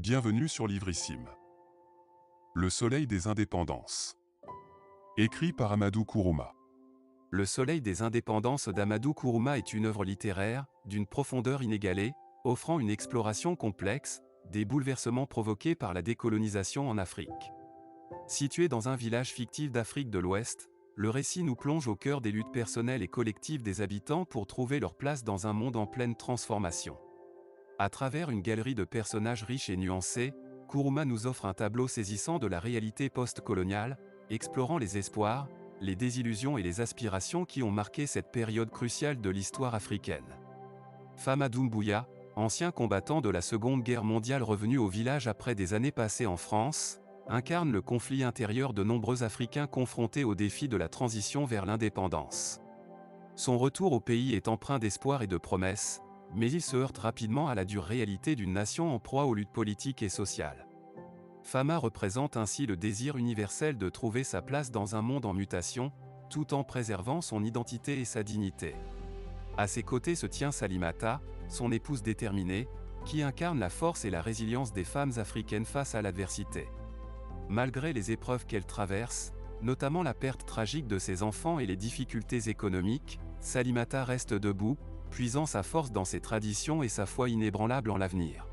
Bienvenue sur Livrissime. Le soleil des indépendances. Écrit par Amadou Kourouma. Le soleil des indépendances d'Amadou Kourouma est une œuvre littéraire, d'une profondeur inégalée, offrant une exploration complexe, des bouleversements provoqués par la décolonisation en Afrique. Situé dans un village fictif d'Afrique de l'Ouest, le récit nous plonge au cœur des luttes personnelles et collectives des habitants pour trouver leur place dans un monde en pleine transformation. À travers une galerie de personnages riches et nuancés, Kourouma nous offre un tableau saisissant de la réalité post-coloniale, explorant les espoirs, les désillusions et les aspirations qui ont marqué cette période cruciale de l'histoire africaine. Fama Doumbouya, ancien combattant de la Seconde Guerre mondiale revenu au village après des années passées en France, incarne le conflit intérieur de nombreux Africains confrontés aux défis de la transition vers l'indépendance. Son retour au pays est empreint d'espoir et de promesses, mais il se heurte rapidement à la dure réalité d'une nation en proie aux luttes politiques et sociales. Fama représente ainsi le désir universel de trouver sa place dans un monde en mutation, tout en préservant son identité et sa dignité. À ses côtés se tient Salimata, son épouse déterminée, qui incarne la force et la résilience des femmes africaines face à l'adversité. Malgré les épreuves qu'elle traverse, notamment la perte tragique de ses enfants et les difficultés économiques, Salimata reste debout, puisant sa force dans ses traditions et sa foi inébranlable en l'avenir.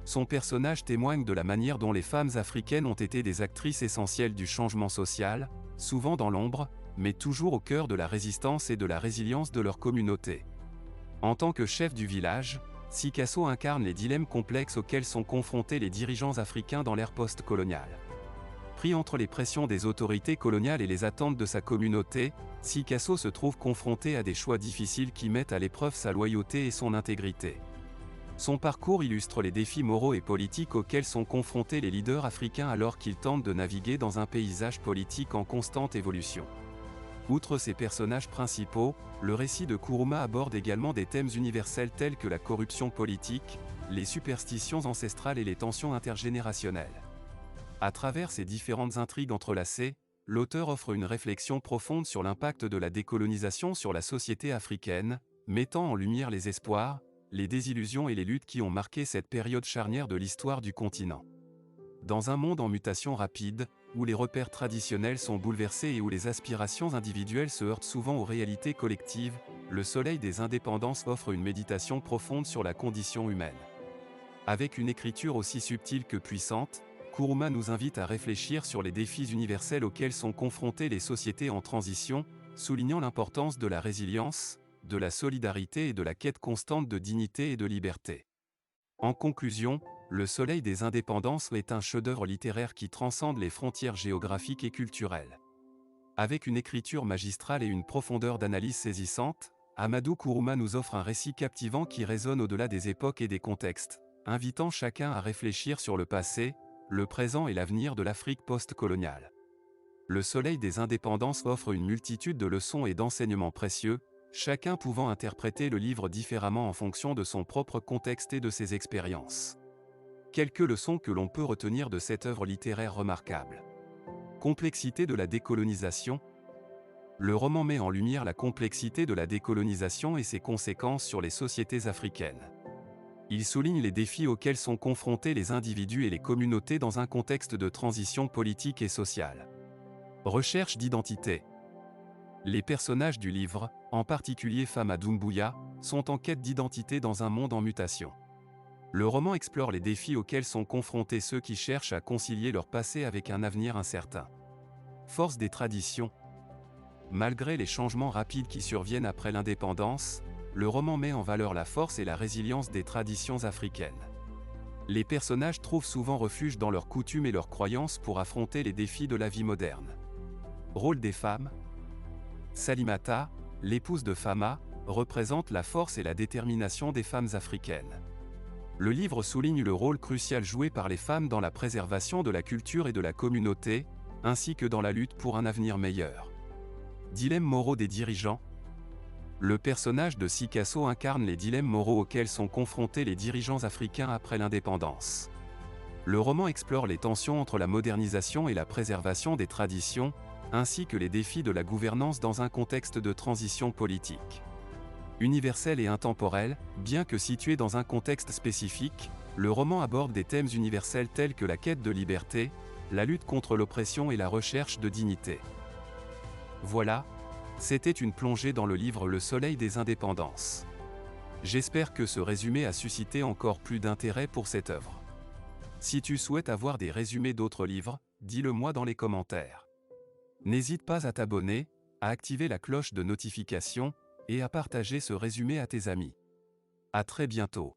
Son personnage témoigne de la manière dont les femmes africaines ont été des actrices essentielles du changement social, souvent dans l'ombre, mais toujours au cœur de la résistance et de la résilience de leur communauté. En tant que chef du village, Sikasso incarne les dilemmes complexes auxquels sont confrontés les dirigeants africains dans l'ère post-coloniale. Pris entre les pressions des autorités coloniales et les attentes de sa communauté, Sikasso se trouve confronté à des choix difficiles qui mettent à l'épreuve sa loyauté et son intégrité. Son parcours illustre les défis moraux et politiques auxquels sont confrontés les leaders africains alors qu'ils tentent de naviguer dans un paysage politique en constante évolution. Outre ses personnages principaux, le récit de Kourouma aborde également des thèmes universels tels que la corruption politique, les superstitions ancestrales et les tensions intergénérationnelles. À travers ces différentes intrigues entrelacées, l'auteur offre une réflexion profonde sur l'impact de la décolonisation sur la société africaine, mettant en lumière les espoirs, les désillusions et les luttes qui ont marqué cette période charnière de l'histoire du continent. Dans un monde en mutation rapide, où les repères traditionnels sont bouleversés et où les aspirations individuelles se heurtent souvent aux réalités collectives, le soleil des indépendances offre une méditation profonde sur la condition humaine. Avec une écriture aussi subtile que puissante, Kourouma nous invite à réfléchir sur les défis universels auxquels sont confrontées les sociétés en transition, soulignant l'importance de la résilience, de la solidarité et de la quête constante de dignité et de liberté. En conclusion, Le soleil des indépendances est un chef-d'œuvre littéraire qui transcende les frontières géographiques et culturelles. Avec une écriture magistrale et une profondeur d'analyse saisissante, Amadou Kourouma nous offre un récit captivant qui résonne au-delà des époques et des contextes, invitant chacun à réfléchir sur le passé, le présent et l'avenir de l'Afrique post-coloniale. Le soleil des indépendances offre une multitude de leçons et d'enseignements précieux, chacun pouvant interpréter le livre différemment en fonction de son propre contexte et de ses expériences. Quelques leçons que l'on peut retenir de cette œuvre littéraire remarquable. Complexité de la décolonisation. Le roman met en lumière la complexité de la décolonisation et ses conséquences sur les sociétés africaines. Il souligne les défis auxquels sont confrontés les individus et les communautés dans un contexte de transition politique et sociale. Recherche d'identité. Les personnages du livre, en particulier Fama Doumbouya, sont en quête d'identité dans un monde en mutation. Le roman explore les défis auxquels sont confrontés ceux qui cherchent à concilier leur passé avec un avenir incertain. Force des traditions. Malgré les changements rapides qui surviennent après l'indépendance, le roman met en valeur la force et la résilience des traditions africaines. Les personnages trouvent souvent refuge dans leurs coutumes et leurs croyances pour affronter les défis de la vie moderne. Rôle des femmes. Salimata, l'épouse de Fama, représente la force et la détermination des femmes africaines. Le livre souligne le rôle crucial joué par les femmes dans la préservation de la culture et de la communauté, ainsi que dans la lutte pour un avenir meilleur. Dilemmes moraux des dirigeants. Le personnage de Sikasso incarne les dilemmes moraux auxquels sont confrontés les dirigeants africains après l'indépendance. Le roman explore les tensions entre la modernisation et la préservation des traditions, ainsi que les défis de la gouvernance dans un contexte de transition politique. Universel et intemporel, bien que situé dans un contexte spécifique, Le roman aborde des thèmes universels tels que la quête de liberté, la lutte contre l'oppression et la recherche de dignité. Voilà, c'était une plongée dans le livre Le Soleil des Indépendances. J'espère que ce résumé a suscité encore plus d'intérêt pour cette œuvre. Si tu souhaites avoir des résumés d'autres livres, dis-le-moi dans les commentaires. N'hésite pas à t'abonner, à activer la cloche de notification, et à partager ce résumé à tes amis. À très bientôt.